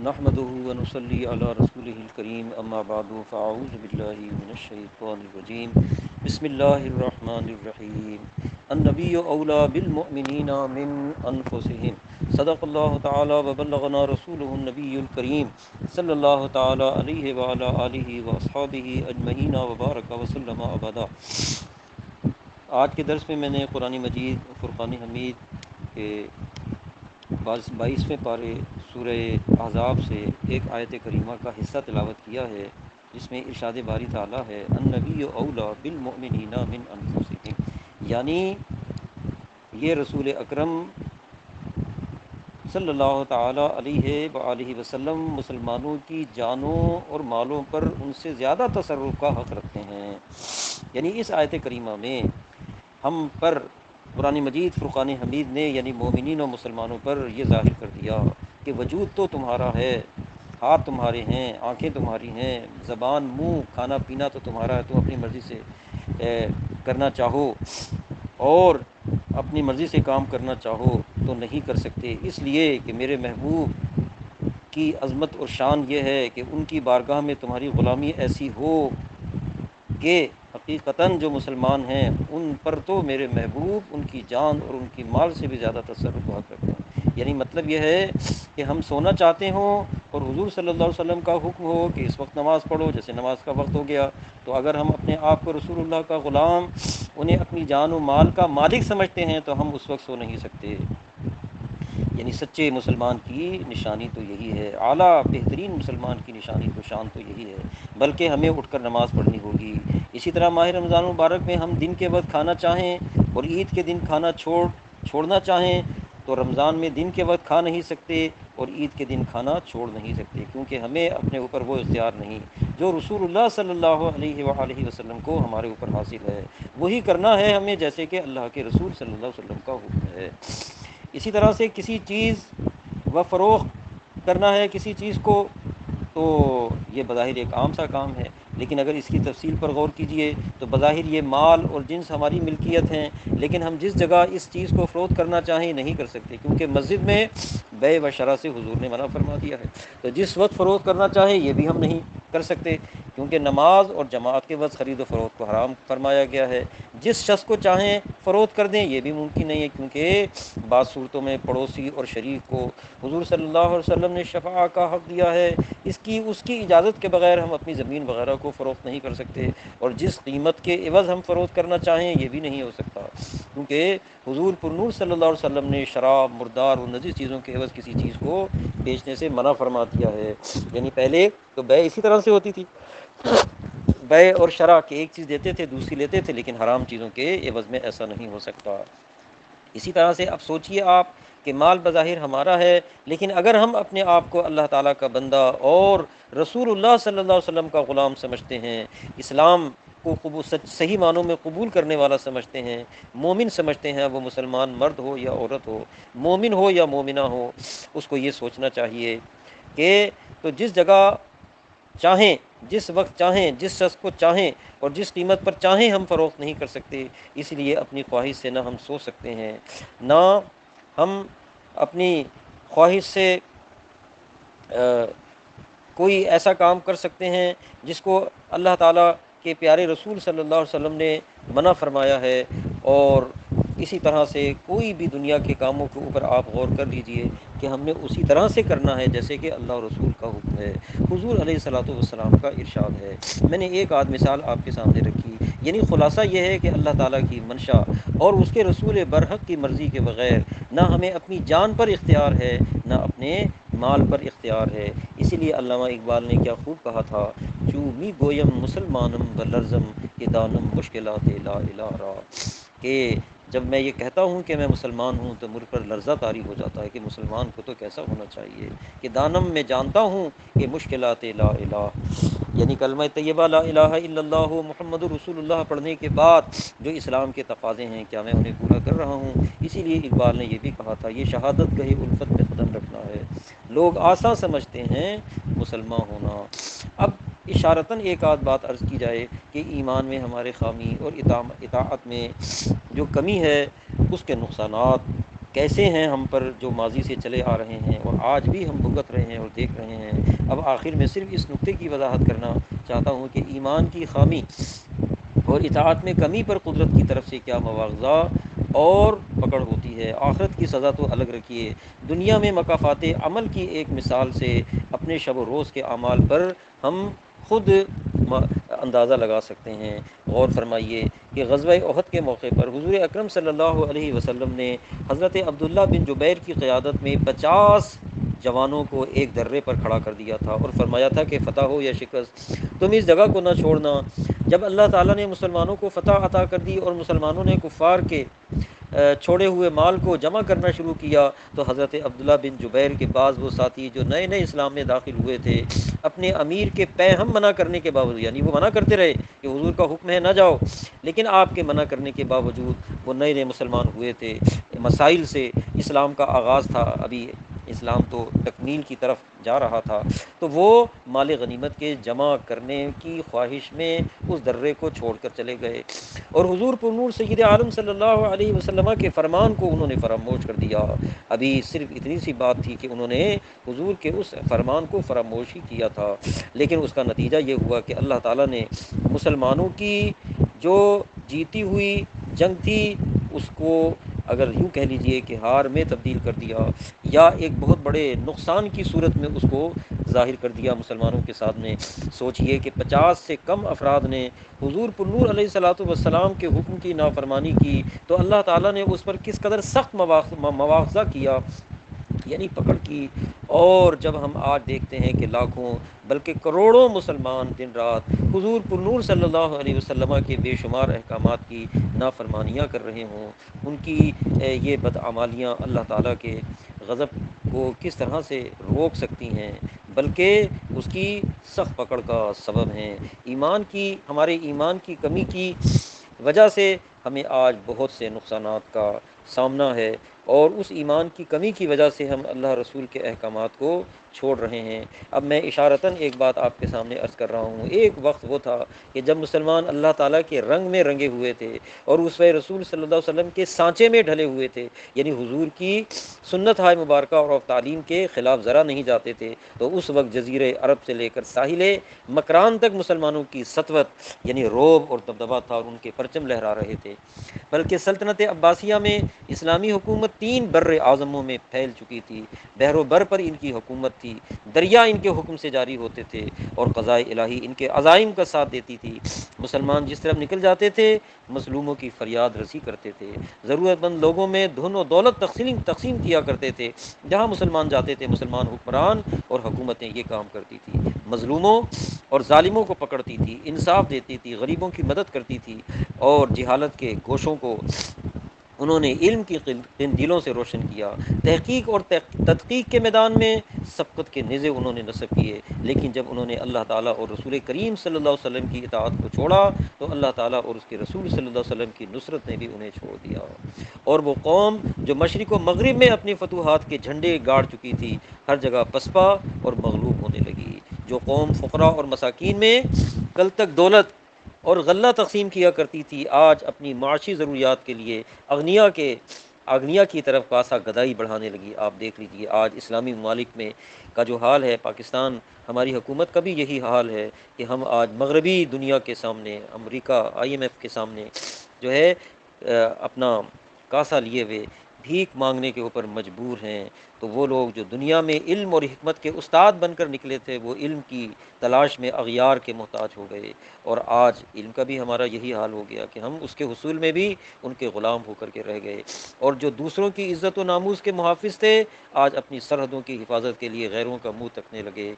نحمده ونصلي على رسوله الكريم اما بعد فاعوذ بالله من الشيطان الرجيم بسم الله الرحمن الرحيم النبي اولى بالمؤمنين من انفسهم صدق الله تعالى وبلغنا رسوله النبي الكريم صلى الله تعالى عليه وعلى اله واصحابه اجمعين وبارك وسلم ابدا۔ آج کے درس میں میں نے قرآن مجید فرقان حمید کے 22ویں پارے سورہ احزاب سے ایک آیت کریمہ کا حصہ تلاوت کیا ہے، جس میں ارشاد باری تعالیٰ ہے النبی اولا بالمؤمنین من انفسہم، یعنی یہ رسول اکرم صلی اللہ تعالیٰ علیہ وآلہ وسلم مسلمانوں کی جانوں اور مالوں پر ان سے زیادہ تصرف کا حق رکھتے ہیں۔ یعنی اس آیت کریمہ میں ہم پر قرآن مجید فرقان حمید نے یعنی مومنین و مسلمانوں پر یہ ظاہر کر دیا کہ وجود تو تمہارا ہے، ہاتھ تمہارے ہیں، آنکھیں تمہاری ہیں، زبان، منہ، کھانا پینا تو تمہارا ہے، تم اپنی مرضی سے کرنا چاہو اور اپنی مرضی سے کام کرنا چاہو تو نہیں کر سکتے، اس لیے کہ میرے محبوب کی عظمت اور شان یہ ہے کہ ان کی بارگاہ میں تمہاری غلامی ایسی ہو کہ حقیقتاً جو مسلمان ہیں ان پر تو میرے محبوب ان کی جان اور ان کی مال سے بھی زیادہ تصرف حق رکھتے ہیں۔ یعنی مطلب یہ ہے کہ ہم سونا چاہتے ہوں اور حضور صلی اللہ علیہ وسلم کا حکم ہو کہ اس وقت نماز پڑھو، جیسے نماز کا وقت ہو گیا، تو اگر ہم اپنے آپ کو رسول اللہ کا غلام، انہیں اپنی جان و مال کا مالک سمجھتے ہیں تو ہم اس وقت سو نہیں سکتے۔ یعنی سچے مسلمان کی نشانی تو یہی ہے، اعلیٰ بہترین مسلمان کی نشانی تو شان تو یہی ہے، بلکہ ہمیں اٹھ کر نماز پڑھنی ہوگی۔ اسی طرح ماہ رمضان المبارک میں ہم دن کے وقت کھانا چاہیں اور عید کے دن کھانا چھوڑنا چاہیں تو رمضان میں دن کے وقت کھا نہیں سکتے اور عید کے دن کھانا چھوڑ نہیں سکتے، کیونکہ ہمیں اپنے اوپر وہ اختیار نہیں جو رسول اللہ صلی اللہ علیہ وآلہ وسلم کو ہمارے اوپر حاصل ہے، وہی کرنا ہے ہمیں جیسے کہ اللہ کے رسول صلی اللہ علیہ وسلم کا حکم ہے۔ اسی طرح سے کسی چیز و فروخت کرنا ہے کسی چیز کو تو یہ بظاہر ایک عام سا کام ہے، لیکن اگر اس کی تفصیل پر غور کیجئے تو بظاہر یہ مال اور جنس ہماری ملکیت ہیں، لیکن ہم جس جگہ اس چیز کو فروخت کرنا چاہیں نہیں کر سکتے، کیونکہ مسجد میں بیع و شرع سے حضور نے منع فرما دیا ہے۔ تو جس وقت فروخت کرنا چاہیں یہ بھی ہم نہیں کر سکتے، کیونکہ نماز اور جماعت کے وقت خرید و فروخت کو حرام فرمایا گیا ہے۔ جس شخص کو چاہیں فروخت کر دیں یہ بھی ممکن نہیں ہے، کیونکہ بعض صورتوں میں پڑوسی اور شریک کو حضور صلی اللہ علیہ وسلم نے شفاعہ کا حق دیا ہے، اس کی اجازت کے بغیر ہم اپنی زمین وغیرہ کو فروخت نہیں کر سکتے، اور جس قیمت کے عوض ہم فروخت کرنا چاہیں یہ بھی نہیں ہو سکتا، کیونکہ حضور پر نور صلی اللہ علیہ وسلم نے شراب، مردار اور نجس چیزوں کے عوض کسی چیز کو بیچنے سے منع فرما دیا ہے۔ یعنی پہلے تو بیع اسی طرح سے ہوتی تھی، بیع اور شرع کے ایک چیز دیتے تھے دوسری لیتے تھے، لیکن حرام چیزوں کے عوض میں ایسا نہیں ہو سکتا۔ اسی طرح سے اب سوچئے آپ کہ مال بظاہر ہمارا ہے، لیکن اگر ہم اپنے آپ کو اللہ تعالیٰ کا بندہ اور رسول اللہ صلی اللہ علیہ وسلم کا غلام سمجھتے ہیں، اسلام کو صحیح معنوں میں قبول کرنے والا سمجھتے ہیں، مومن سمجھتے ہیں، وہ مسلمان مرد ہو یا عورت ہو، مومن ہو یا مومنہ ہو، اس کو یہ سوچنا چاہیے کہ تو جس جگہ چاہیں، جس وقت چاہیں، جس شخص کو چاہیں اور جس قیمت پر چاہیں ہم فروخت نہیں کر سکتے، اس لیے اپنی خواہش سے نہ ہم سو سکتے ہیں، نہ ہم اپنی خواہش سے کوئی ایسا کام کر سکتے ہیں جس کو اللہ تعالیٰ کے پیارے رسول صلی اللہ علیہ وسلم نے منع فرمایا ہے۔ اور اسی طرح سے کوئی بھی دنیا کے کاموں کے اوپر آپ غور کر لیجئے کہ ہم نے اسی طرح سے کرنا ہے جیسے کہ اللہ اور رسول کا حکم ہے، حضور علیہ الصلوۃ والسلام کا ارشاد ہے۔ میں نے ایک آدھ مثال آپ کے سامنے رکھی، یعنی خلاصہ یہ ہے کہ اللہ تعالیٰ کی منشا اور اس کے رسول برحق کی مرضی کے بغیر نہ ہمیں اپنی جان پر اختیار ہے نہ اپنے مال پر اختیار ہے۔ اسی لیے علامہ اقبال نے کیا خوب کہا تھا، چومی گویم مسلمانم بلرزم کہ دانم مشکلات لا الہ را، کہ جب میں یہ کہتا ہوں کہ میں مسلمان ہوں تو مجھ پر لرزہ طاری ہو جاتا ہے کہ مسلمان کو تو کیسا ہونا چاہیے، کہ دانم میں جانتا ہوں کہ مشکلات لا الہ، یعنی کلمہ طیبہ لا الہ الا اللہ محمد رسول اللہ پڑھنے کے بعد جو اسلام کے تقاضے ہیں کیا میں انہیں پورا کر رہا ہوں۔ اسی لیے اقبال نے یہ بھی کہا تھا، یہ شہادت گہے الفت میں قدم رکھنا ہے، لوگ آساں سمجھتے ہیں مسلمان ہونا۔ اب اشارتاً ایک آدھ بات عرض کی جائے کہ ایمان میں ہمارے خامی اور اطاعت میں جو کمی ہے اس کے نقصانات کیسے ہیں ہم پر جو ماضی سے چلے آ رہے ہیں اور آج بھی ہم بھگت رہے ہیں اور دیکھ رہے ہیں۔ اب آخر میں صرف اس نقطے کی وضاحت کرنا چاہتا ہوں کہ ایمان کی خامی اور اطاعت میں کمی پر قدرت کی طرف سے کیا مواخذہ اور پکڑ ہوتی ہے۔ آخرت کی سزا تو الگ رکھیے، دنیا میں مکافات عمل کی ایک مثال سے اپنے شب و روز کے اعمال پر ہم خود اندازہ لگا سکتے ہیں۔ غور فرمائیے کہ غزوہ احد کے موقع پر حضور اکرم صلی اللہ علیہ وسلم نے حضرت عبداللہ بن جبیر کی قیادت میں 50 جوانوں کو ایک درے پر کھڑا کر دیا تھا اور فرمایا تھا کہ فتح ہو یا شکست تم اس جگہ کو نہ چھوڑنا۔ جب اللہ تعالیٰ نے مسلمانوں کو فتح عطا کر دی اور مسلمانوں نے کفار کے چھوڑے ہوئے مال کو جمع کرنا شروع کیا تو حضرت عبداللہ بن جبیر کے بعض وہ ساتھی جو نئے نئے اسلام میں داخل ہوئے تھے، اپنے امیر کے ہم منع کرنے کے باوجود، یعنی وہ منع کرتے رہے کہ حضور کا حکم ہے نہ جاؤ، لیکن آپ کے منع کرنے کے باوجود وہ نئے نئے مسلمان ہوئے تھے، مسائل سے اسلام کا آغاز تھا، ابھی اسلام تو تکمیل کی طرف جا رہا تھا، تو وہ مال غنیمت کے جمع کرنے کی خواہش میں اس درے کو چھوڑ کر چلے گئے اور حضور پر نور سید عالم صلی اللہ علیہ وسلم کے فرمان کو انہوں نے فراموش کر دیا۔ ابھی صرف اتنی سی بات تھی کہ انہوں نے حضور کے اس فرمان کو فراموش ہی کیا تھا، لیکن اس کا نتیجہ یہ ہوا کہ اللہ تعالیٰ نے مسلمانوں کی جو جیتی ہوئی جنگ تھی اس کو اگر یوں کہہ لیجئے کہ ہار میں تبدیل کر دیا، یا ایک بہت بڑے نقصان کی صورت میں اس کو ظاہر کر دیا مسلمانوں کے سامنے۔ سوچئے کہ 50 سے کم افراد نے حضور پر نور علیہ الصلوۃ والسلام کے حکم کی نافرمانی کی تو اللہ تعالیٰ نے اس پر کس قدر سخت مواخذہ کیا، یعنی پکڑ کی۔ اور جب ہم آج دیکھتے ہیں کہ لاکھوں بلکہ کروڑوں مسلمان دن رات حضور پر نور صلی اللہ علیہ وسلم کے بے شمار احکامات کی نافرمانیاں کر رہے ہوں، ان کی یہ بدعمالیاں اللہ تعالیٰ کے غضب کو کس طرح سے روک سکتی ہیں، بلکہ اس کی سخت پکڑ کا سبب ہیں۔ ہمارے ایمان کی کمی کی وجہ سے ہمیں آج بہت سے نقصانات کا سامنا ہے، اور اس ایمان کی کمی کی وجہ سے ہم اللہ رسول کے احکامات کو چھوڑ رہے ہیں۔ اب میں اشارتاً ایک بات آپ کے سامنے عرض کر رہا ہوں۔ ایک وقت وہ تھا کہ جب مسلمان اللہ تعالیٰ کے رنگ میں رنگے ہوئے تھے اور اسوہ رسول صلی اللہ علیہ وسلم کے سانچے میں ڈھلے ہوئے تھے، یعنی حضور کی سنت ہائے مبارکہ اور تعلیم کے خلاف ذرا نہیں جاتے تھے، تو اس وقت جزیرہ عرب سے لے کر ساحل مکران تک مسلمانوں کی سطوت یعنی روب اور دبدبہ تھا اور ان کے پرچم لہرا رہے تھے، بلکہ سلطنت عباسیہ میں اسلامی حکومت 3 بر اعظموں میں پھیل چکی تھی، بحر و بر پر ان کی حکومت تھی، دریا ان کے حکم سے جاری ہوتے تھے اور قضائے الہی ان کے عزائم کا ساتھ دیتی تھی۔ مسلمان جس طرف نکل جاتے تھے مظلوموں کی فریاد رسی کرتے تھے، ضرورت مند لوگوں میں دھن و دولت تقسیم کیا کرتے تھے۔ جہاں مسلمان جاتے تھے مسلمان حکمران اور حکومتیں یہ کام کرتی تھی، مظلوموں اور ظالموں کو پکڑتی تھی، انصاف دیتی تھی، غریبوں کی مدد کرتی تھی، اور جہالت کے گوشوں کو انہوں نے علم کی قندیلوں سے روشن کیا۔ تحقیق اور تدقیق کے میدان میں سبقت کے نیزے انہوں نے نصب کیے، لیکن جب انہوں نے اللہ تعالیٰ اور رسول کریم صلی اللہ علیہ وسلم کی اطاعت کو چھوڑا تو اللہ تعالیٰ اور اس کے رسول صلی اللہ علیہ وسلم کی نصرت نے بھی انہیں چھوڑ دیا، اور وہ قوم جو مشرق و مغرب میں اپنی فتوحات کے جھنڈے گاڑ چکی تھی ہر جگہ پسپا اور مغلوب ہونے لگی۔ جو قوم فقراء اور مساکین میں کل تک دولت اور غلہ تقسیم کیا کرتی تھی، آج اپنی معاشی ضروریات کے لیے اغنیا کی طرف کاسہ گدائی بڑھانے لگی۔ آپ دیکھ لیجیے آج اسلامی ممالک میں کا جو حال ہے، پاکستان ہماری حکومت کا بھی یہی حال ہے کہ ہم آج مغربی دنیا کے سامنے، امریکہ IMF کے سامنے جو ہے اپنا کاسہ لیے ہوئے بھیک مانگنے کے اوپر مجبور ہیں۔ تو وہ لوگ جو دنیا میں علم اور حکمت کے استاد بن کر نکلے تھے وہ علم کی تلاش میں اغیار کے محتاج ہو گئے، اور آج علم کا بھی ہمارا یہی حال ہو گیا کہ ہم اس کے حصول میں بھی ان کے غلام ہو کر کے رہ گئے، اور جو دوسروں کی عزت و ناموس کے محافظ تھے آج اپنی سرحدوں کی حفاظت کے لیے غیروں کا منہ تکنے لگے۔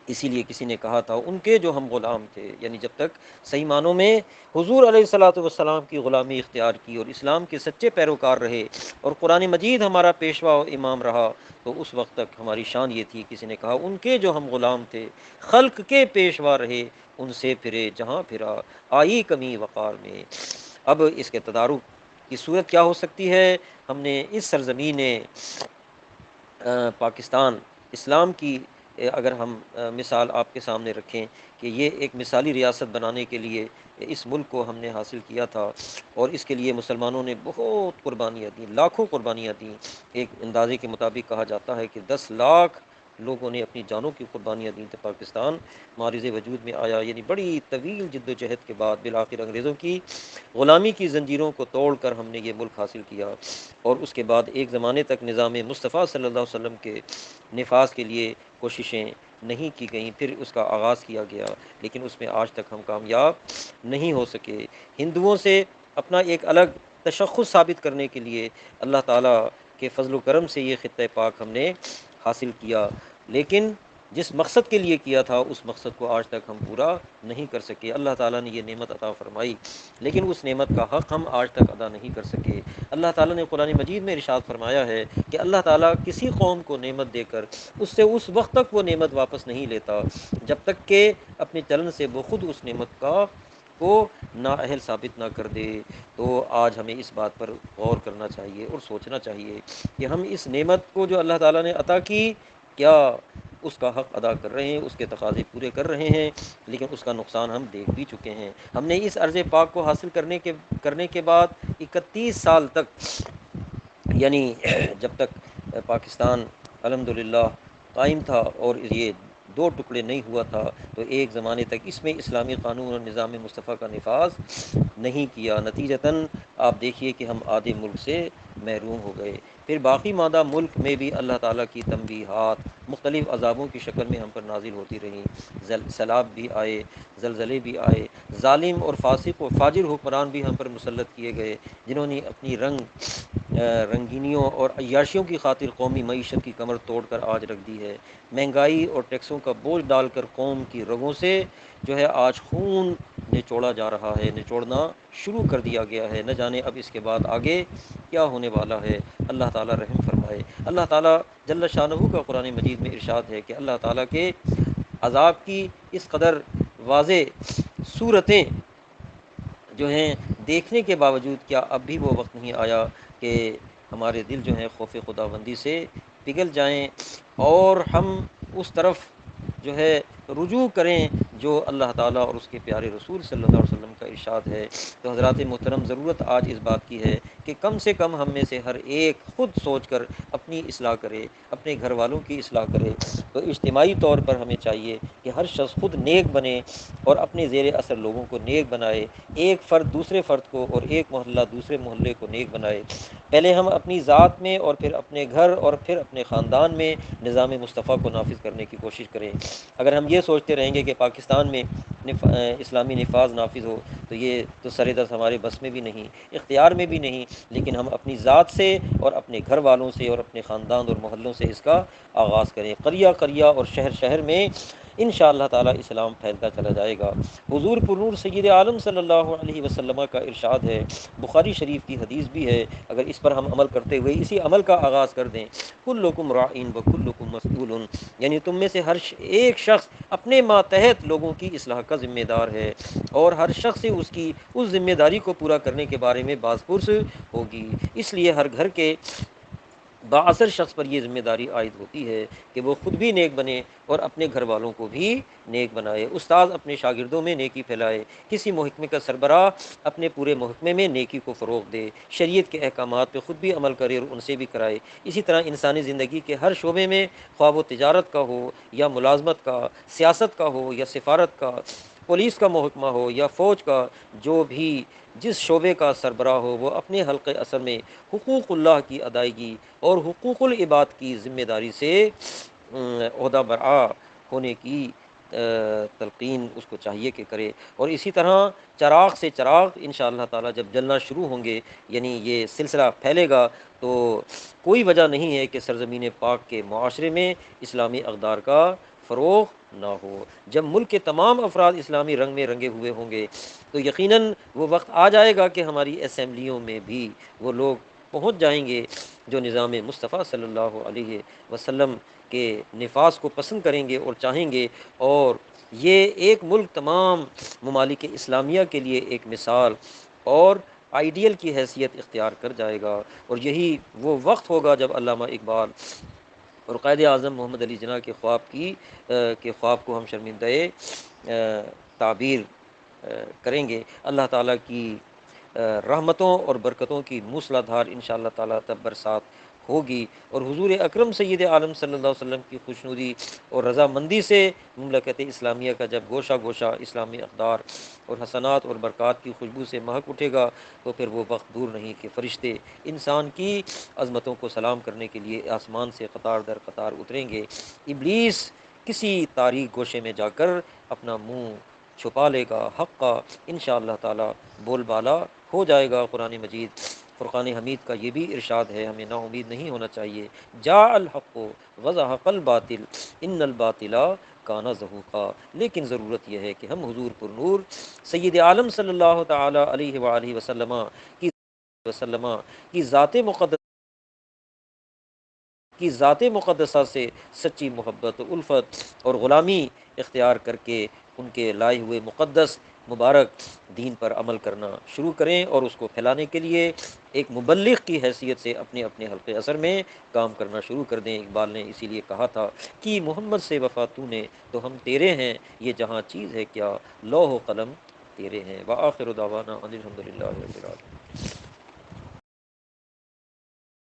اسی لیے کسی نے کہا تھا ان کے جو ہم غلام تھے، یعنی جب تک صحیح معنوں میں حضور علیہ الصلوۃ والسلام کی غلامی اختیار کی اور اسلام کے سچے پیروکار رہے اور قرآن مجید ہمارا پیشوا و امام رہا، تو اس وقت تک ہماری شان یہ تھی، کسی نے کہا ان کے جو ہم غلام تھے خلق کے پیشوا رہے، ان سے پھرے جہاں پھرا آئی کمی وقار میں۔ اب اس کے تدارک کی صورت کیا ہو سکتی ہے؟ ہم نے اس سرزمین پاکستان اسلام کی اگر ہم مثال آپ کے سامنے رکھیں کہ یہ ایک مثالی ریاست بنانے کے لیے اس ملک کو ہم نے حاصل کیا تھا، اور اس کے لیے مسلمانوں نے بہت قربانیاں دیں، لاکھوں قربانیاں دیں۔ ایک اندازے کے مطابق کہا جاتا ہے کہ 10 لاکھ لوگوں نے اپنی جانوں کی قربانیاں دیں تو پاکستان معرض وجود میں آیا، یعنی بڑی طویل جد و جہد کے بعد بالآخر انگریزوں کی غلامی کی زنجیروں کو توڑ کر ہم نے یہ ملک حاصل کیا، اور اس کے بعد ایک زمانے تک نظام مصطفیٰ صلی اللہ علیہ وسلم کے نفاذ کے لیے کوششیں نہیں کی گئیں، پھر اس کا آغاز کیا گیا، لیکن اس میں آج تک ہم کامیاب نہیں ہو سکے۔ ہندوؤں سے اپنا ایک الگ تشخص ثابت کرنے کے لیے اللہ تعالیٰ کے فضل و کرم سے یہ خطہ پاک ہم نے حاصل کیا، لیکن جس مقصد کے لیے کیا تھا اس مقصد کو آج تک ہم پورا نہیں کر سکے۔ اللہ تعالیٰ نے یہ نعمت عطا فرمائی، لیکن اس نعمت کا حق ہم آج تک ادا نہیں کر سکے۔ اللہ تعالیٰ نے قرآن مجید میں ارشاد فرمایا ہے کہ اللہ تعالیٰ کسی قوم کو نعمت دے کر اس سے اس وقت تک وہ نعمت واپس نہیں لیتا جب تک کہ اپنے چلن سے وہ خود اس نعمت کو نااہل ثابت نہ کر دے۔ تو آج ہمیں اس بات پر غور کرنا چاہیے اور سوچنا چاہیے کہ ہم اس نعمت کو جو اللہ تعالیٰ نے عطا کی، کیا اس کا حق ادا کر رہے ہیں، اس کے تقاضے پورے کر رہے ہیں؟ لیکن اس کا نقصان ہم دیکھ بھی چکے ہیں۔ ہم نے اس عرض پاک کو حاصل کرنے کے بعد 31 سال تک، یعنی جب تک پاکستان الحمدللہ قائم تھا اور یہ 2 ٹکڑے نہیں ہوا تھا، تو ایک زمانے تک اس میں اسلامی قانون اور نظام مصطفیٰ کا نفاذ نہیں کیا۔ نتیجتاً آپ دیکھیے کہ ہم آدھے ملک سے محروم ہو گئے۔ پھر باقی مادہ ملک میں بھی اللہ تعالیٰ کی تنبیہات مختلف عذابوں کی شکل میں ہم پر نازل ہوتی رہیں، سیلاب بھی آئے، زلزلے بھی آئے، ظالم اور فاسق و فاجر حکمران بھی ہم پر مسلط کیے گئے، جنہوں نے اپنی رنگینیوں اور عیاشیوں کی خاطر قومی معیشت کی کمر توڑ کر آج رکھ دی ہے۔ مہنگائی اور ٹیکسوں کا بوجھ ڈال کر قوم کی رگوں سے جو ہے آج خون نچوڑا جا رہا ہے، نچوڑنا شروع کر دیا گیا ہے۔ نہ جانے اب اس کے بعد آگے کیا ہونے والا ہے۔ اللہ تعالیٰ رحم فرمائے۔ اللہ تعالیٰ جل شانہ کا قرآن مجید میں ارشاد ہے کہ اللہ تعالیٰ کے عذاب کی اس قدر واضح صورتیں جو ہیں دیکھنے کے باوجود کیا اب بھی وہ وقت نہیں آیا کہ ہمارے دل جو ہیں خوف خداوندی سے پگھل جائیں اور ہم اس طرف جو ہے رجوع کریں جو اللہ تعالیٰ اور اس کے پیارے رسول صلی اللہ علیہ وسلم کا ارشاد ہے۔ تو حضرات محترم، ضرورت آج اس بات کی ہے کہ کم سے کم ہم میں سے ہر ایک خود سوچ کر اپنی اصلاح کرے، اپنے گھر والوں کی اصلاح کرے۔ تو اجتماعی طور پر ہمیں چاہیے کہ ہر شخص خود نیک بنے اور اپنے زیر اثر لوگوں کو نیک بنائے، ایک فرد دوسرے فرد کو اور ایک محلہ دوسرے محلے کو نیک بنائے۔ پہلے ہم اپنی ذات میں اور پھر اپنے گھر اور پھر اپنے خاندان میں نظام مصطفیٰ کو نافذ کرنے کی کوشش کریں۔ اگر ہم یہ سوچتے رہیں گے کہ پاکستان میں اسلامی نفاذ نافذ ہو تو یہ تو سر دست ہمارے بس میں بھی نہیں، اختیار میں بھی نہیں، لیکن ہم اپنی ذات سے اور اپنے گھر والوں سے اور اپنے خاندان اور محلوں سے اس کا آغاز کریں۔ قریہ قریہ اور شہر شہر میں انشاءاللہ تعالی اسلام پھیلتا چلا جائے گا۔ حضور پرنور سید عالم صلی اللہ علیہ وسلم کا ارشاد ہے، بخاری شریف کی حدیث بھی ہے، اگر اس پر ہم عمل کرتے ہوئے اسی عمل کا آغاز کر دیں، کلکم راعین وکلکم مسئول، یعنی تم میں سے ہر ایک شخص اپنے ماتحت لوگوں کی اصلاح کا ذمہ دار ہے، اور ہر شخص سے اس کی اس ذمہ داری کو پورا کرنے کے بارے میں باز پرس ہوگی۔ اس لیے ہر گھر کے بااثر شخص پر یہ ذمہ داری عائد ہوتی ہے کہ وہ خود بھی نیک بنے اور اپنے گھر والوں کو بھی نیک بنائے۔ استاد اپنے شاگردوں میں نیکی پھیلائے، کسی محکمے کا سربراہ اپنے پورے محکمے میں نیکی کو فروغ دے، شریعت کے احکامات پہ خود بھی عمل کرے اور ان سے بھی کرائے۔ اسی طرح انسانی زندگی کے ہر شعبے میں، خواہ وہ تجارت کا ہو یا ملازمت کا، سیاست کا ہو یا سفارت کا، پولیس کا محکمہ ہو یا فوج کا، جو بھی جس شعبے کا سربراہ ہو، وہ اپنے حلقہ اثر میں حقوق اللہ کی ادائیگی اور حقوق العباد کی ذمہ داری سے عہدہ برآ ہونے کی تلقین اس کو چاہیے کہ کرے۔ اور اسی طرح چراغ سے چراغ انشاءاللہ تعالی جب جلنا شروع ہوں گے، یعنی یہ سلسلہ پھیلے گا، تو کوئی وجہ نہیں ہے کہ سرزمین پاک کے معاشرے میں اسلامی اقدار کا فروغ نہ ہو۔ جب ملک کے تمام افراد اسلامی رنگ میں رنگے ہوئے ہوں گے تو یقیناً وہ وقت آ جائے گا کہ ہماری اسمبلیوں میں بھی وہ لوگ پہنچ جائیں گے جو نظام مصطفیٰ صلی اللہ علیہ وسلم کے نفاذ کو پسند کریں گے اور چاہیں گے، اور یہ ایک ملک تمام ممالک اسلامیہ کے لیے ایک مثال اور آئیڈیل کی حیثیت اختیار کر جائے گا۔ اور یہی وہ وقت ہوگا جب علامہ اقبال اور قائد اعظم محمد علی جناح کے خواب کو ہم شرمندہ تعبیر کریں گے۔ اللہ تعالیٰ کی رحمتوں اور برکتوں کی موسلا دھار ان شاء اللہ تعالیٰ تب برسات ہوگی، اور حضور اکرم سید عالم صلی اللہ علیہ وسلم کی خوشنودی اور رضامندی سے مملکت اسلامیہ کا جب گوشہ گوشہ اسلامی اقدار اور حسنات اور برکات کی خوشبو سے مہک اٹھے گا، تو پھر وہ وقت دور نہیں کہ فرشتے انسان کی عظمتوں کو سلام کرنے کے لیے آسمان سے قطار در قطار اتریں گے۔ ابلیس کسی تاریک گوشے میں جا کر اپنا منہ چھپا لے گا، حق کا انشاءاللہ تعالی بول بالا ہو جائے گا۔ قرآن مجید فرقان حمید کا یہ بھی ارشاد ہے، ہمیں نا امید نہیں ہونا چاہیے۔ جاء الحق وزہق الباطل ان الباطل کانا زہوقا، لیکن ضرورت یہ ہے کہ ہم حضور پر نور سید عالم صلی اللہ تعالی علیہ وآلہ وسلم کی ذات مقدسہ سے سچی محبت، الفت اور غلامی اختیار کر کے ان کے لائے ہوئے مقدس مبارک دین پر عمل کرنا شروع کریں، اور اس کو پھیلانے کے لیے ایک مبلغ کی حیثیت سے اپنے اپنے حلقے اثر میں کام کرنا شروع کر دیں۔ اقبال نے اسی لیے کہا تھا کہ محمد سے وفا تو نے تو ہم تیرے ہیں، یہ جہاں چیز ہے کیا لوح و قلم تیرے ہیں۔ وآخر دعوانا ان الحمد للہ رب العالمین۔